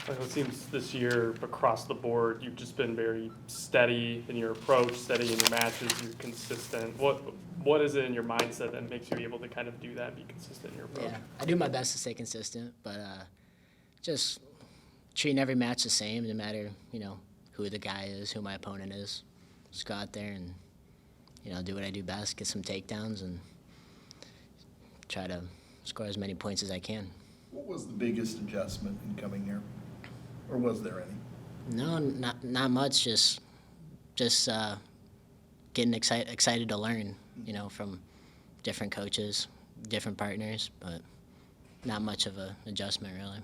Like it seems this year across the board, you've just been very steady in your approach, steady in your matches, you're consistent. What is it in your mindset that makes you able to kind of do that, be consistent in your approach? Yeah, I do my best to stay consistent, but just treating every match the same, no matter who the guy is, who my opponent is. Just go out there and do what I do best, get some takedowns, and try to score as many points as I can. What was the biggest adjustment in coming here? Or was there any? No, not much. Just getting excited to learn, from different coaches, different partners, but not much of an adjustment really.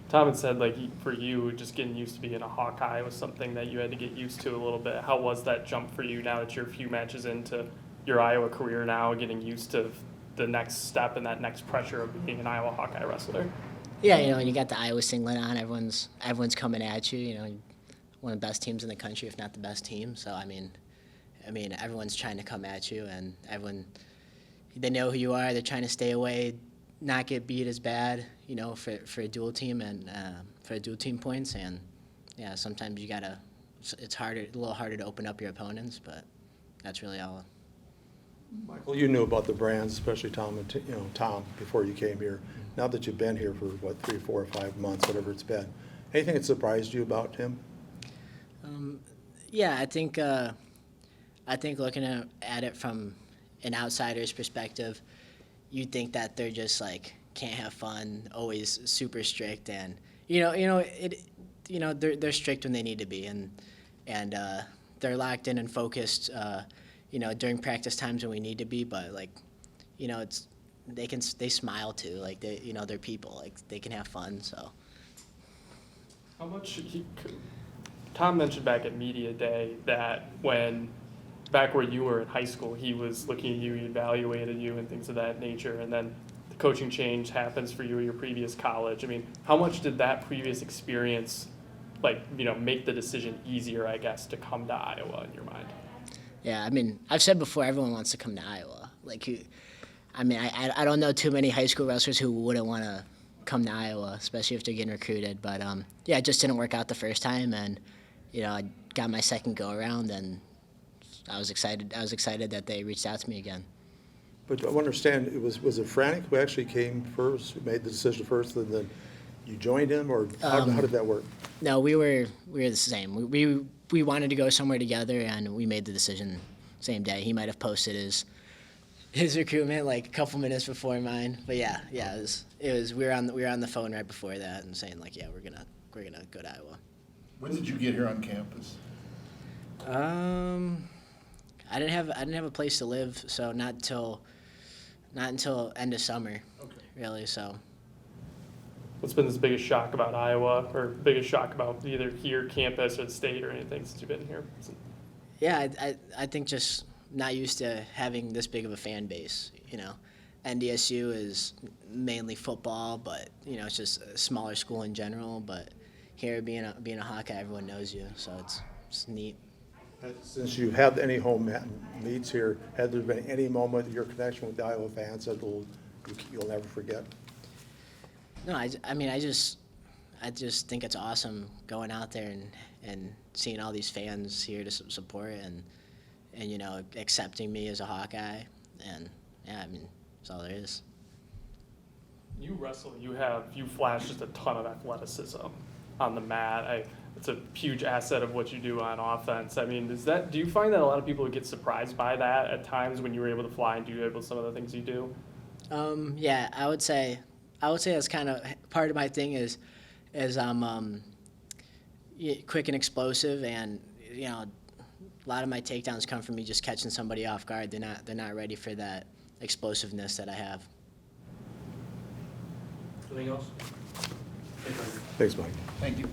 Tom had said, like, for you, just getting used to being a Hawkeye was something that you had to get used to a little bit. How was that jump for you now that you're a few matches into your Iowa career now, getting used to the next step and that next pressure of being an Iowa Hawkeye wrestler? Yeah, when you got the Iowa singlet on, everyone's coming at you. One of the best teams in the country, if not the best team. So I mean, everyone's trying to come at you, and they know who you are. They're trying to stay away, not get beat as bad, for a dual team and for a dual team points. And yeah, sometimes it's a little harder to open up your opponents, but that's really all. Michael, you knew about the brands, especially Tom Tom before you came here. Now that you've been here for 3, 4, or 5 months, whatever it's been, anything that surprised you about him? Yeah, I think looking at it from an outsider's perspective, you think that they're just like can't have fun, always super strict, and they're strict when they need to be, and they're locked in and focused. During practice times when we need to be, but they smile too, like they're people, like they can have fun. So How much Tom mentioned back at Media Day that back where you were in high school, he was looking at you, he evaluated you and things of that nature, and then the coaching change happens for you at your previous college. I mean, how much did that previous experience, make the decision easier, I guess, to come to Iowa in your mind? yeah, I've said before, everyone wants to come to Iowa. I don't know too many high school wrestlers who wouldn't want to come to Iowa, especially if they're getting recruited. But yeah, it just didn't work out the first time, and I got my second go around, and I was excited. I was excited that they reached out to me again. But I understand, was it Franek who actually came first, who made the decision first, and then you joined him, or how did that work? No, we were the same. We wanted to go somewhere together, and we made the decision same day. He might have posted his recruitment like a couple minutes before mine, but yeah, it was we were on the phone right before that and saying like, yeah, we're gonna go to Iowa. When did you get here on campus? I didn't have a place to live, so not until end of summer, really. So. What's been the biggest shock about Iowa, or biggest shock about either here, campus, or the state, or anything since you've been here? Yeah, I think just not used to having this big of a fan base. NDSU is mainly football, but it's just a smaller school in general. But here, being a Hawkeye, everyone knows you, so it's neat. Since you had any home meets here, had there been any moment of your connection with the Iowa fans that you'll never forget? No, I just think it's awesome going out there and seeing all these fans here to support and accepting me as a Hawkeye, and yeah, that's all there is. You wrestle, you flash just a ton of athleticism on the mat. It's a huge asset of what you do on offense. Do you find that a lot of people get surprised by that at times when you were able to fly and do some of the things you do? Yeah, I would say that's kind of part of my thing is I'm quick and explosive, and a lot of my takedowns come from me just catching somebody off guard. They're not ready for that explosiveness that I have. Anything else? Thanks, Mike. Thank you.